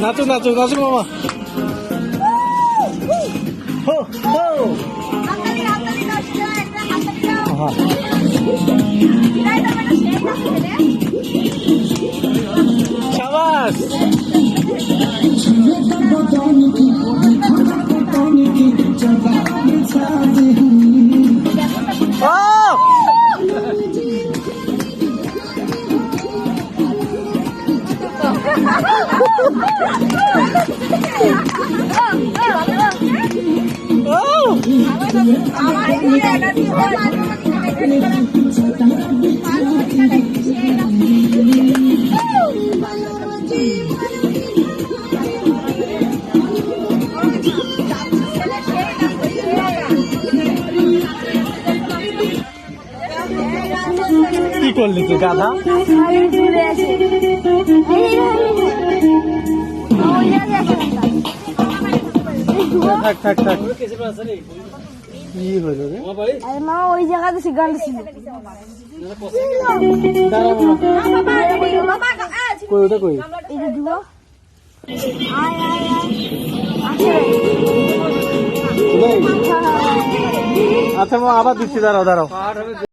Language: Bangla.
নাচো নাচো নাচো মামা। শাবাশ। কি করলি তুই গাধা? থাক থাক থাক। কি হলো রে মা? ওই জায়গাতে সিগাল ছিল। কই ওটা কই? এই যে দুয়া আচ্ছা মা আবার দিচ্ছি, দাঁড়াও দাঁড়াও।